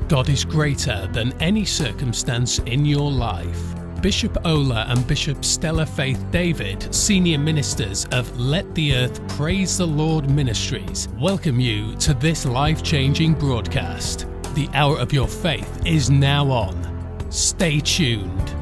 God is greater than any circumstance in your life. Bishop Ola and Bishop Stella Faith David, senior ministers of Let the Earth Praise the Lord Ministries, welcome you to this life-changing broadcast. The hour of your faith is now on. Stay tuned.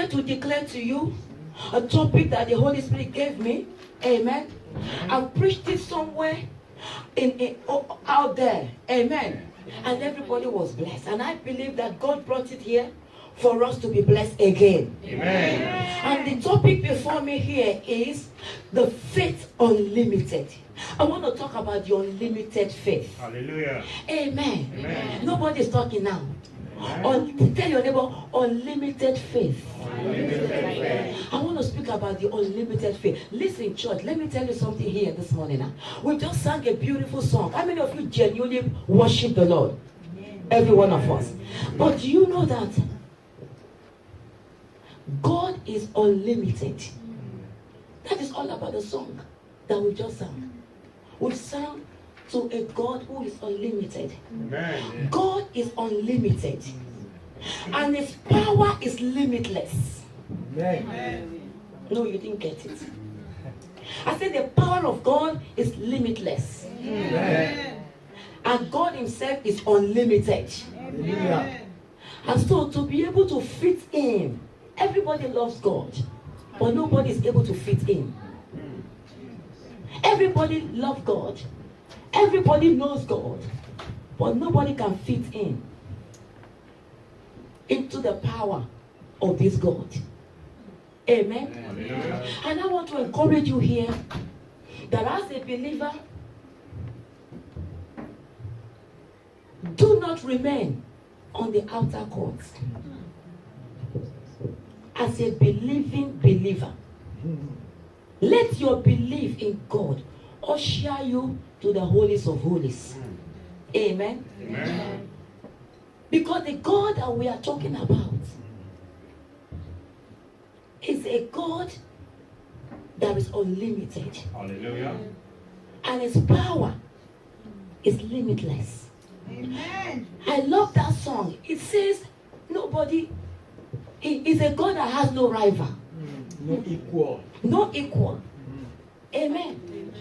To declare to you a topic that the Holy Spirit gave me. Amen. I preached it somewhere out there. Amen. And everybody was blessed. And I believe that God brought it here for us to be blessed again. Amen. And the topic before me here is the faith unlimited. I want to talk about the unlimited faith. Hallelujah. Amen. Amen. Nobody's talking now. Tell your neighbor, unlimited faith. Unlimited faith. I want to speak about the unlimited faith. Listen, church, let me tell you something here this morning. We just sang a beautiful song. How many of you genuinely worship the Lord? Every one of us. But do you know that God is unlimited? That is all about the song that we just sang. We sang to a God who is unlimited. Amen. God is unlimited. And his power is limitless. Amen. No, you didn't get it. I said the power of God is limitless. Amen. And God himself is unlimited. Amen. And so to be able to fit in, everybody loves God, but nobody is able to fit in. Everybody loves God. Everybody knows God, but nobody can fit into the power of this God. Amen. Hallelujah. And I want to encourage you here that as a believer, do not remain on the outer courts. As a believing believer, let your belief in God usher you to the holiest of holies. Amen. Amen. Because the God that we are talking about is a God that is unlimited. Hallelujah. And his power is limitless. Amen. I love that song. It says nobody is a God that has no rival. No equal. No equal. Amen.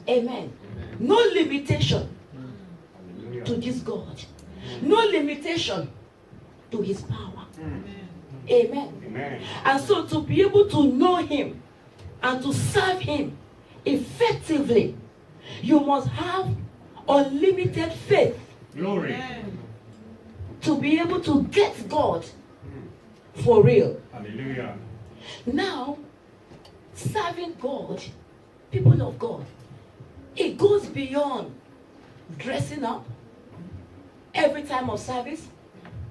Amen. No limitation to this God. No limitation to his power. Amen. Amen. And so to be able to know him and to serve him effectively, you must have unlimited faith. Glory. To be able to get God for real. Hallelujah. Now, serving God, people of God, it goes beyond dressing up every time of service,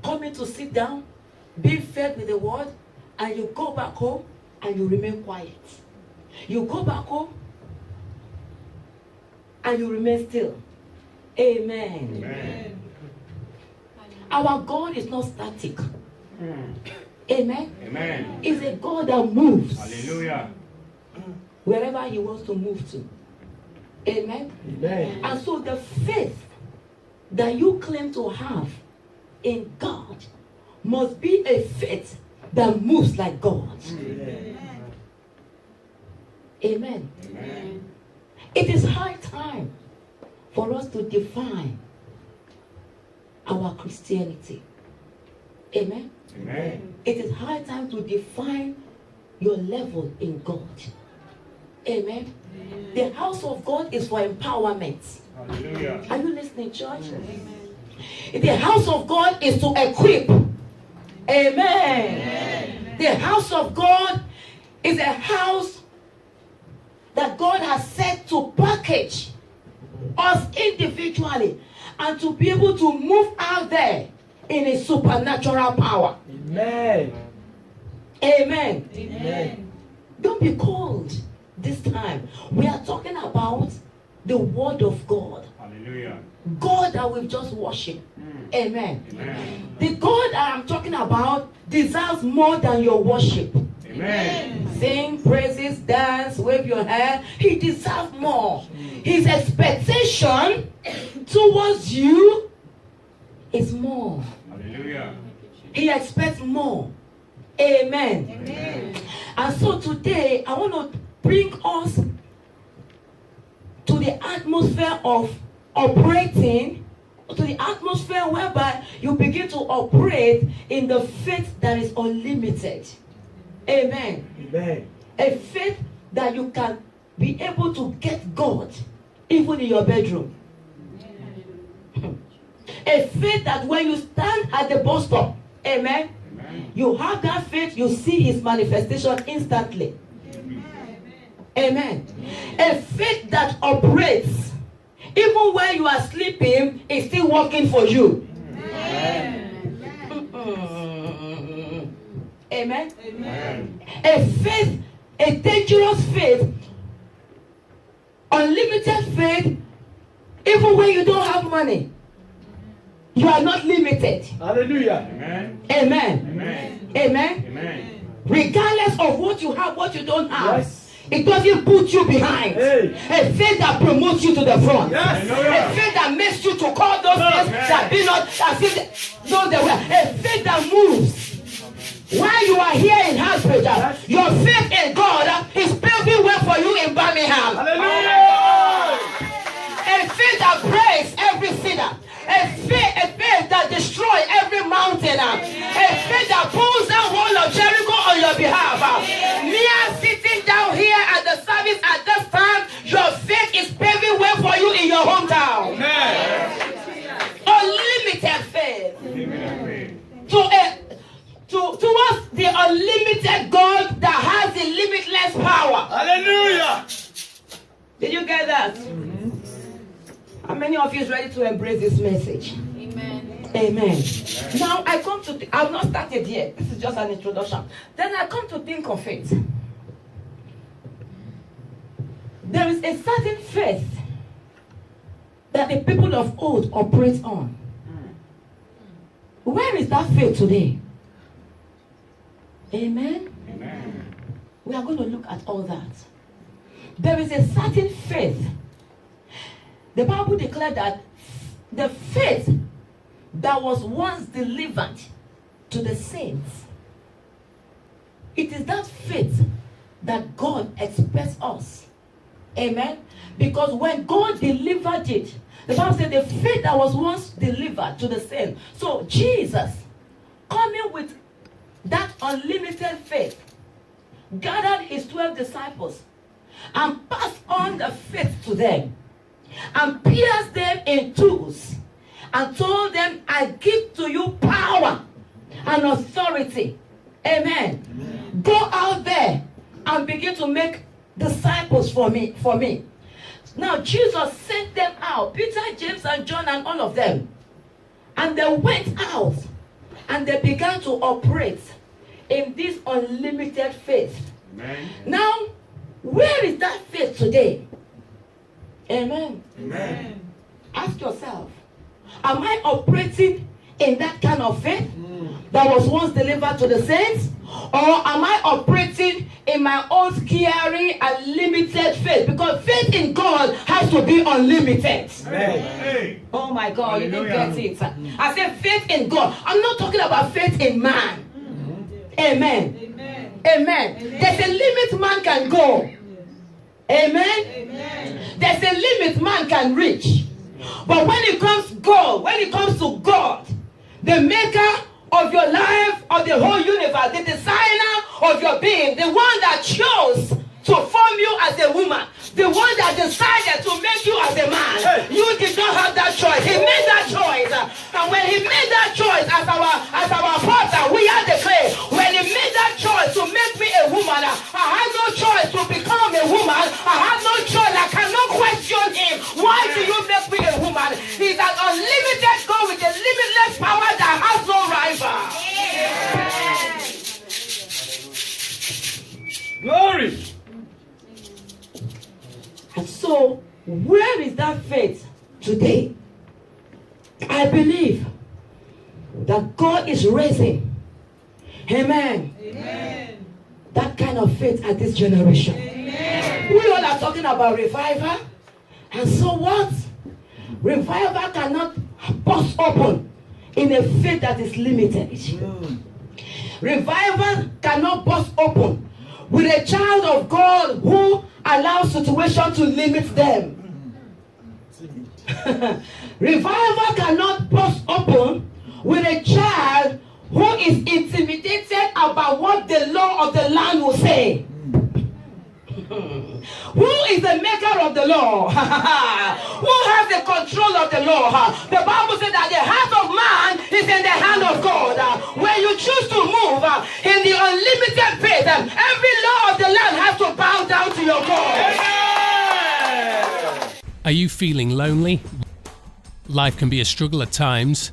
coming to sit down, being fed with the word, and you go back home and you remain quiet. You go back home and you remain still. Amen. Amen. Our God is not static. Amen. Amen. He's a God that moves Hallelujah. wherever he wants to move to. Amen. Amen. And so the faith that you claim to have in God must be a faith that moves like God. Amen. Amen. Amen. It is high time for us to define our Christianity. Amen. Amen. It is high time to define your level in God. Amen. The house of God is for empowerment. Hallelujah. Are you listening, church? The house of God is to equip. Amen. The the house of God is a house that God has set to package us individually and to be able to move out there in a supernatural power. Amen. Amen. Amen. Don't be cold this time. We are talking about the word of God. Hallelujah. God that we've just worshipped. Amen. Amen. The God that I'm talking about deserves more than your worship. Amen. Sing, praises, dance, wave your hand. He deserves more. His expectation towards you is more. Hallelujah. He expects more. Amen. Amen. And so today, I want to bring us to the atmosphere of operating, to the atmosphere whereby you begin to operate in the faith that is unlimited. Amen. Amen. A faith that you can be able to get God even in your bedroom. A faith that when you stand at the bus stop, amen, you have that faith, you see his manifestation instantly. Amen. A faith that operates even when you are sleeping is still working for you. Amen. Amen. A faith, a dangerous faith, unlimited faith, even when you don't have money, you are not limited. Hallelujah. Amen. Amen. Amen. Amen. Amen. Regardless of what you have, what you don't have, Yes. it doesn't put you behind. Hey. A faith that promotes you to the front. Yes. A faith that makes you to call those things that be not as if those they were. A faith that moves. While you are here in Hasbridge, your faith in God is paving way for you in Birmingham. Hallelujah. A faith that breaks every sinner. A faith that destroys every mountain. A faith that pulls down wall of Jericho on your behalf. Mere sitting down here at the service at this time, your faith is paving way for you in your hometown. Unlimited faith. Towards the unlimited God that has the limitless power. Hallelujah. Did you get that? How many of you is ready to embrace this message? Amen. Amen. Now I come to, I've not started yet. This is just an introduction. Then I come to think of it. There is a certain faith that the people of old operate on. Where is that faith today? Amen. Amen. We are going to look at all that. There is a certain faith. The Bible declared that the faith that was once delivered to the saints, it is that faith that God expects us. Amen. Because when God delivered it, the Bible said the faith that was once delivered to the saints. So Jesus, coming with that unlimited faith, gathered his 12 disciples and passed on the faith to them and pierced them in twos and told them, I give to you power and authority. Amen. Amen. Go out there and begin to make disciples for me. Now Jesus sent them out, Peter, James, and John, and all of them. And they went out and they began to operate in this unlimited faith. Amen. Now, where is that faith today? Amen. Amen. Ask yourself, am I operating in that kind of faith that was once delivered to the saints? Or am I operating in my own scary and limited faith? Because faith in God has to be unlimited. Hey. Oh my God, you didn't Hallelujah. get it. I said faith in God. I'm not talking about faith in man. Amen. Amen. Amen. There's a limit man can go. Amen. Amen. There's a limit man can reach. But when it comes to God, the maker of your life, of the whole universe, the designer of your being, the one that chose to form you as a woman, the one that decided to make you as a man, you did not have that choice. He made that choice. And when he made that choice as our father, we are the clay. When he made that choice So, where is that faith today? I believe that God is raising, amen, that kind of faith at this generation. We all are talking about revival. And so what? Revival cannot burst open in a faith that is limited. Revival cannot burst open with a child of God who allows situation to limit them. Revival cannot burst open with a child who is intimidated about what the law of the land will say. Who is the maker of the law? Who has the control of the law? The Bible says that the heart of man is in the hand of God. When you choose to move in the unlimited faith, every law of the land has to bow down to your God. Are you feeling lonely? Life can be a struggle at times.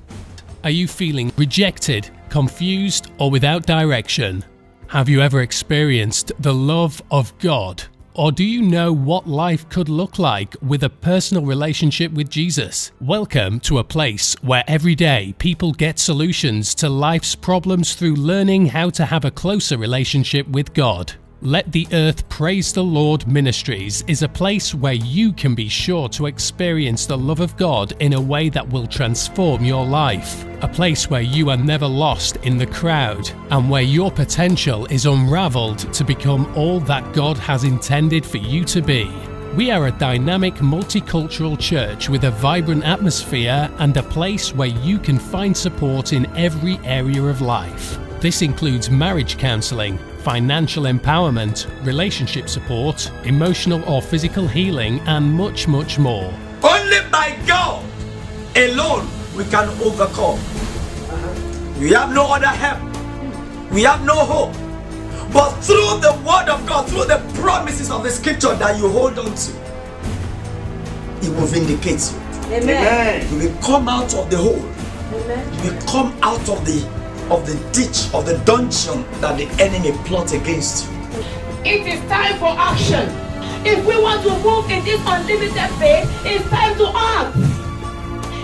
Are you feeling rejected, confused, or without direction? Have you ever experienced the love of God? Or do you know what life could look like with a personal relationship with Jesus? Welcome to a place where every day people get solutions to life's problems through learning how to have a closer relationship with God. Let the Earth Praise the Lord Ministries is a place where you can be sure to experience the love of God in a way that will transform your life. A place where you are never lost in the crowd and where your potential is unraveled to become all that God has intended for you to be. We are a dynamic multicultural church with a vibrant atmosphere and a place where you can find support in every area of life. This includes marriage counseling, financial empowerment, relationship support, emotional or physical healing, and much, much more. Only by God alone we can overcome. We have no other help. We have no hope. But through the word of God, through the promises of the scripture that you hold on to, it will vindicate you. Amen. You will come out of the hole. Amen. You will come out of the ditch, of the dungeon that the enemy plots against you. It is time for action. If we want to move in this unlimited faith, it's time to act.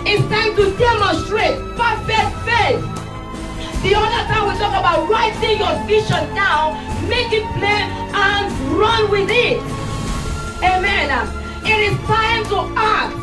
It's time to demonstrate perfect faith. The other time we talk about writing your vision down, make it plain, and run with it. Amen. It is time to act.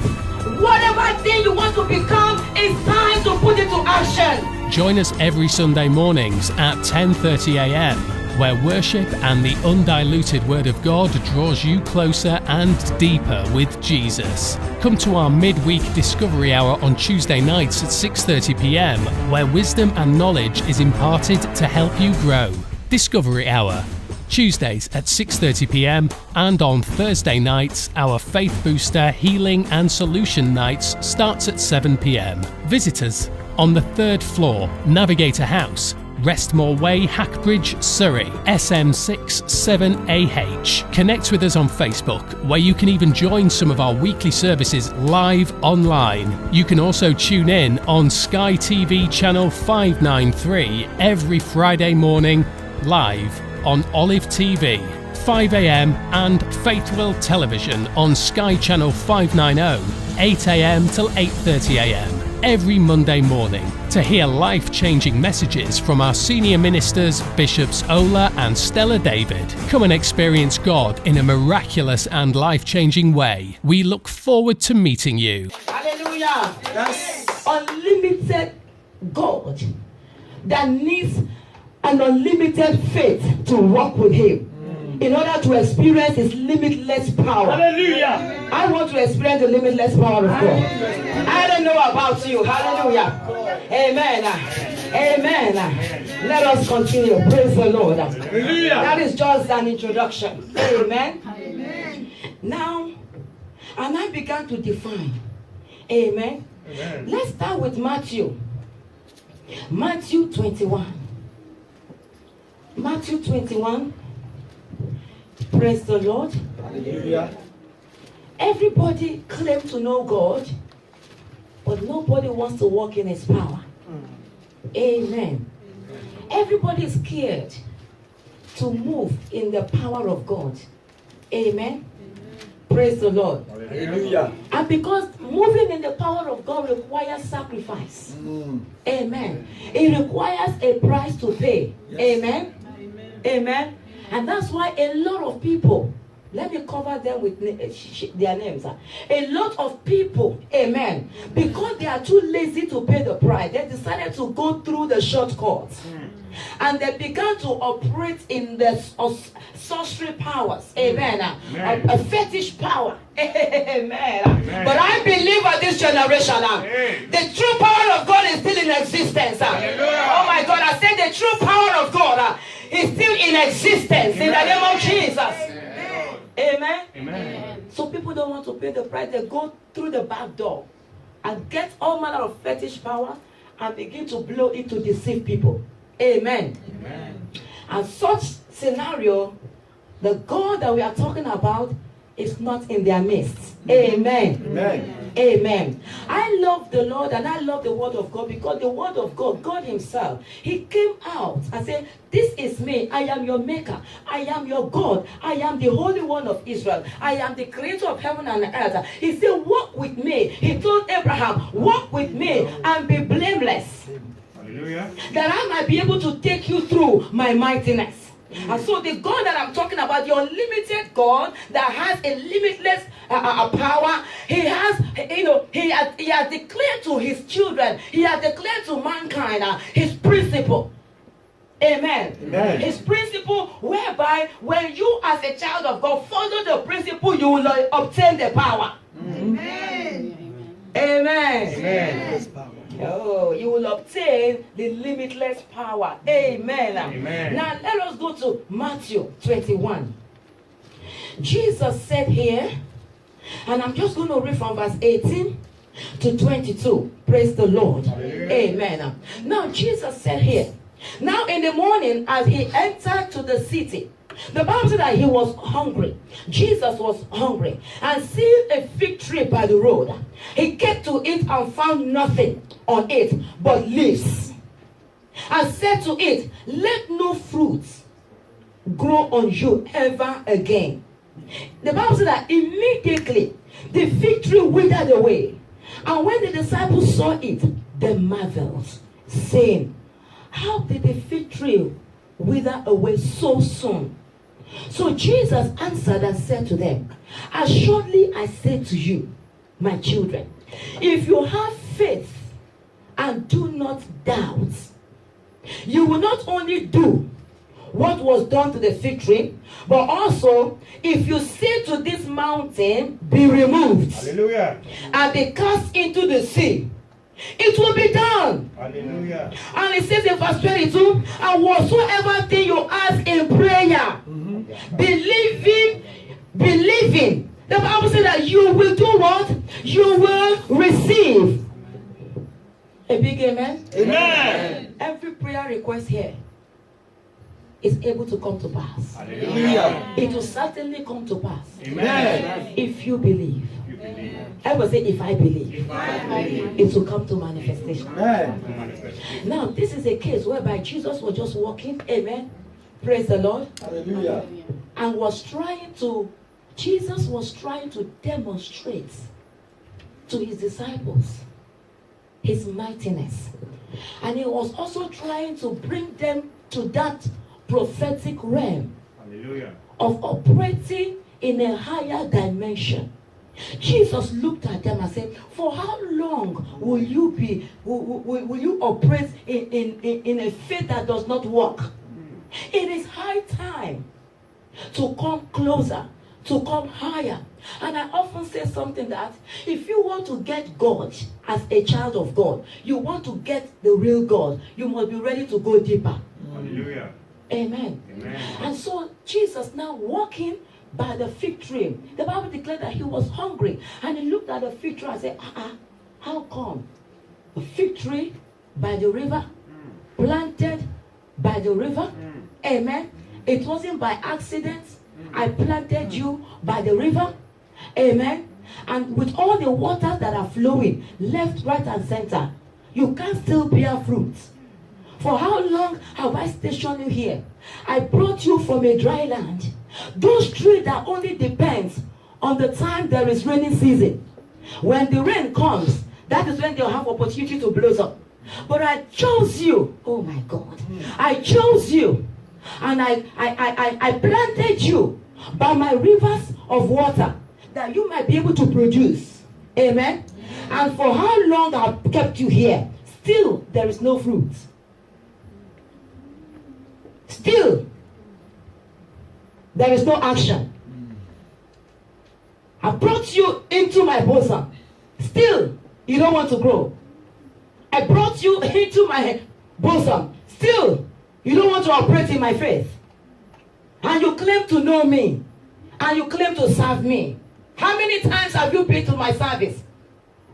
Whatever thing you want to become, it's time to put it to action. Join us every Sunday mornings at 10:30 a.m, where worship and the undiluted Word of God draws you closer and deeper with Jesus. Come to our midweek Discovery Hour on Tuesday nights at 6:30 p.m, where wisdom and knowledge is imparted to help you grow. Discovery Hour, Tuesdays at 6:30 p.m, and on Thursday nights, our Faith Booster Healing and Solution Nights starts at 7 p.m. Visit us on the 3rd floor, Navigator House, Restmore Way, Hackbridge, Surrey, SM67AH. Connect with us on Facebook, where you can even join some of our weekly services live online. You can also tune in on Sky TV channel 593 every Friday morning, live on Olive TV, 5 a.m, and Faithwell Television on Sky Channel 590, 8 a.m. till 8:30 a.m. every Monday morning to hear life-changing messages from our senior ministers, Bishops Ola and Stella David. Come and experience God in a miraculous and life-changing way. We look forward to meeting you. Hallelujah. Yes. Unlimited God that needs an unlimited faith to walk with Him in order to experience His limitless power. Hallelujah. I want to experience the limitless power of God. I don't know about you. Hallelujah. Amen. Amen. Let us continue. Praise the Lord. Hallelujah. That is just an introduction. Amen. Amen. Now, and I began to define. Amen. Amen. Let's start with Matthew. Matthew 21. Matthew 21. Praise the Lord. Hallelujah. Everybody claims to know God, but nobody wants to walk in His power. Amen. Everybody is scared to move in the power of God. Amen. Praise the Lord. Hallelujah. And because moving in the power of God requires sacrifice. Amen. It requires a price to pay. Amen. Amen. And that's why a lot of people, let me cover them with their names. A lot of people, amen, because they are too lazy to pay the price, they decided to go through the shortcuts. And they began to operate in the sorcery powers. Amen. A fetish power. Amen. But I believe at this generation, the true power of God is still in existence. Oh my God, I said the true power of God is still in existence. In the name of Jesus. Amen. Amen. So people don't want to pay the price. They go through the back door and get all manner of fetish power and begin to blow it to deceive people. Amen. Amen. And such scenario, the God that we are talking about is not in their midst. Amen. Amen. Amen. I love the Lord and I love the word of God, because the word of God, God himself, he came out and said, this is me. I am your maker. I am your God. I am the Holy One of Israel. I am the creator of heaven and earth. He said, walk with me. He told Abraham, walk with me and be blameless. Hallelujah. That I might be able to take you through my mightiness. And so the God that I'm talking about, the unlimited God that has a limitless power, he has, he has declared to his children, he has declared to mankind his principle. Amen. Amen. His principle whereby when you as a child of God follow the principle, you will obtain the power. Amen. Amen. Amen. Oh, you will obtain the limitless power. Amen. Amen. Now let us go to Matthew 21. Jesus said here, and I'm just going to read from verse 18 to 22. Praise the Lord. Hallelujah. Amen. Now Jesus said here, now in the morning as he entered to the city, the Bible said that he was hungry. Jesus was hungry. And seeing a fig tree by the road, he came to it and found nothing on it but leaves. And said to it, let no fruit grow on you ever again. The Bible said that immediately the fig tree withered away. And when the disciples saw it, they marveled, saying, how did the fig tree wither away so soon? So Jesus answered and said to them, assuredly I say to you, my children, if you have faith and do not doubt, you will not only do what was done to the fig tree, but also if you say to this mountain, be removed, Hallelujah. and be cast into the sea, it will be done. Hallelujah. And it says in verse 22, and whatsoever thing you ask in prayer, believing, the Bible says that you will do what? You will receive. A big amen? Amen. Every prayer request here is able to come to pass. Hallelujah. It will certainly come to pass. Amen. If you believe. You believe. I will say, if I believe, If I believe. it will come to manifestation. Amen. Now, this is a case whereby Jesus was just walking, amen, praise the Lord, Hallelujah. and Jesus was trying to demonstrate to his disciples his mightiness. And he was also trying to bring them to that prophetic realm Hallelujah. of operating in a higher dimension. Jesus looked at them and said, for how long will you be, will you operate in a faith that does not work? It is high time to come closer, to come higher. And I often say something that if you want to get God as a child of God, you want to get the real God, you must be ready to go deeper. Hallelujah. Amen. Amen. And so Jesus now walking by the fig tree, the Bible declared that he was hungry, and he looked at the fig tree and said, how come? A fig tree by the river, planted by the river. Amen. It wasn't by accident. I planted you by the river. Amen. And with all the waters that are flowing left, right, and center, you can still bear fruit. For how long have I stationed you here? I brought you from a dry land. Those trees that only depends on the time there is raining season. When the rain comes, that is when they'll have opportunity to blossom. But I chose you. Oh my God. I chose you. And I planted you by my rivers of water that you might be able to produce. Amen. And for how long I've kept you here, still there is no fruit. Still there is no action. I brought you into my bosom. Still you don't want to grow. I brought you into my bosom. Still you don't want to operate in my faith. And you claim to know me. And you claim to serve me. How many times have you been to my service?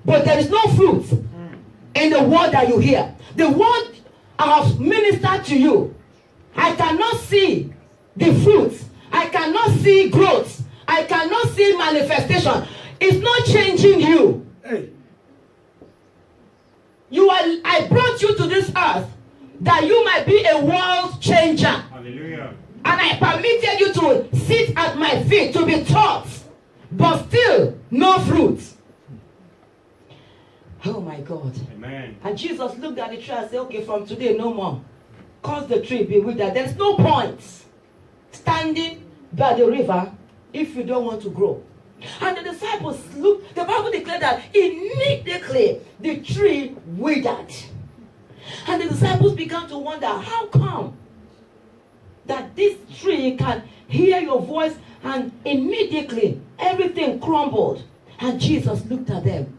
But there is no fruit in the word that you hear. The word I have ministered to you, I cannot see the fruits. I cannot see growth. I cannot see manifestation. It's not changing you. Hey. I brought you to this earth that you might be a world changer. Hallelujah. And I permitted you to sit at my feet to be taught. But still, no fruit. Oh my God. Amen. And Jesus looked at the tree and said, okay, from today, no more. Cause the tree be withered. There's no point standing by the river if you don't want to grow. And the disciples looked, the Bible declared that immediately the tree withered. And the disciples began to wonder, how come that this tree can hear your voice and immediately everything crumbled? And Jesus looked at them.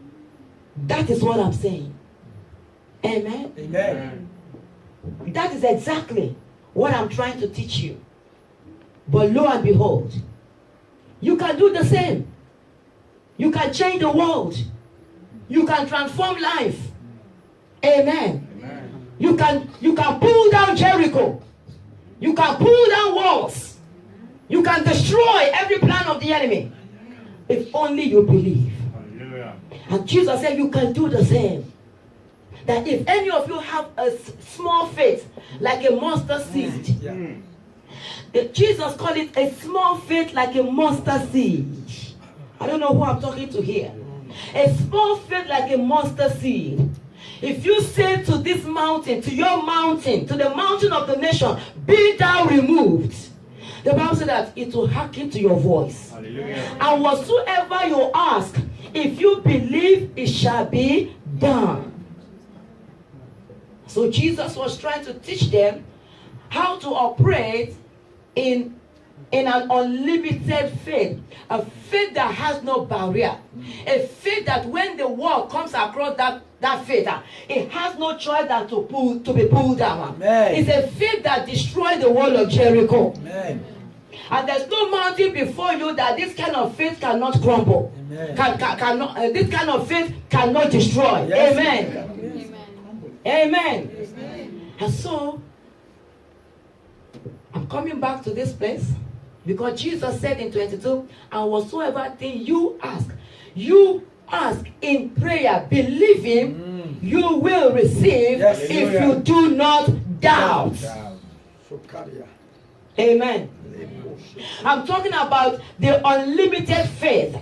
That is what I'm saying. Amen? Amen. That is exactly what I'm trying to teach you. But lo and behold, you can do the same. You can change the world. You can transform life. Amen. Amen. You can pull down Jericho. You can pull down walls. You can destroy every plan of the enemy. If only you believe. Hallelujah. And Jesus said you can do the same. That if any of you have a small faith, like a mustard seed. Jesus called it a small faith like a mustard seed. I don't know who I'm talking to here. A small faith like a mustard seed. If you say to this mountain, to your mountain, to the mountain of the nation, be thou removed. The Bible said that it will hearken to your voice. Hallelujah. And whatsoever you ask, if you believe, it shall be done. So Jesus was trying to teach them how to operate in an unlimited faith. A faith that has no barrier. A faith that when the wall comes across that faith, it has no choice than to be pulled down. Amen. It's a faith that destroyed the wall of Jericho. Amen. And there's no mountain before you that this kind of faith cannot crumble. Amen. This kind of faith cannot destroy. Yes. Amen. Amen. And so, I'm coming back to this place because Jesus said in 22, and whatsoever thing you ask in prayer, believing you will receive Yes. if you do not doubt. Amen. I'm talking about the unlimited faith.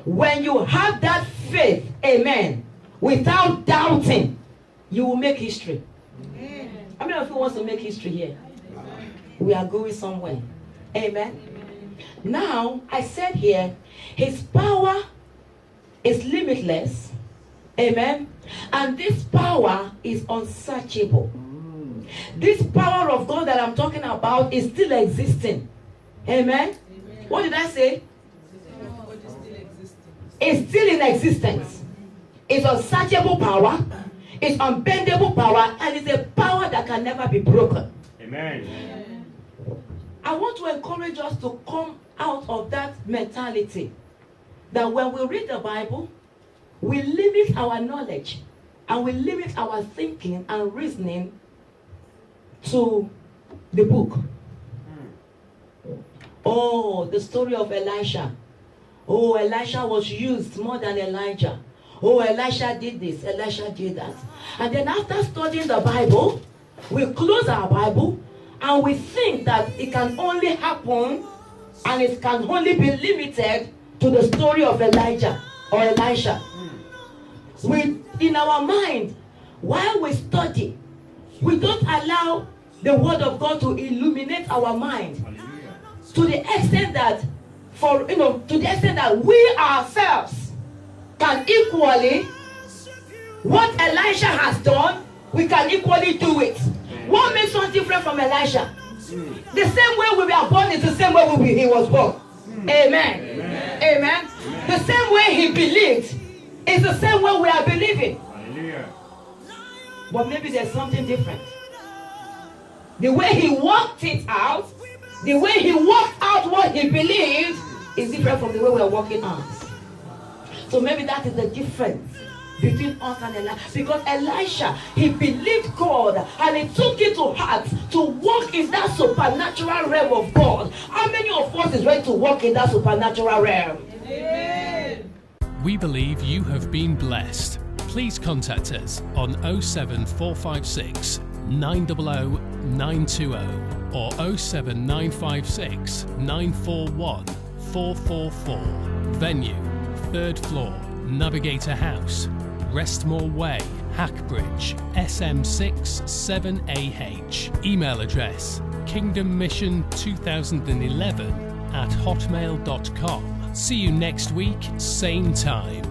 When you have that faith, amen, without doubting, you will make history. How many of you want to make history here? We are going somewhere. Amen. Now, I said here, his power is limitless. Amen. And this power is unsearchable. This power of God that I'm talking about is still existing. Amen. What did I say? It's still in existence. It's unsearchable power. It's unbendable power. And it's a power that can never be broken. Amen. I want to encourage us to come out of that mentality that when we read the Bible, we limit our knowledge and we limit our thinking and reasoning to the book. Oh, the story of Elisha. Oh, Elisha was used more than Elijah. Oh, Elisha did this, Elisha did that. And then after studying the Bible, we close our Bible and we think that it can only happen and it can only be limited to the story of Elijah or Elisha. In our mind, while we study, we don't allow the word of God to illuminate our mind to the extent that we ourselves can equally, what Elisha has done, we can equally do it. What makes us different from Elisha? The same way we were born is the same way he was born. Amen. Amen. The same way he believed is the same way we are believing. But maybe there's something different. The way he worked it out, the way he worked out what he believed is different from the way we are working out. So maybe that is the difference between us and Elisha. Because Elisha, he believed God and he took it to heart to walk in that supernatural realm of God. How many of us is ready to walk in that supernatural realm? Amen. We believe you have been blessed. Please contact us on 07456 900 920 or 07956 941 444. Venue, 3rd floor, Navigator House, Restmore Way, Hackbridge, SM6 7AH. Email address, kingdommission2011 @hotmail.com. See you next week, same time.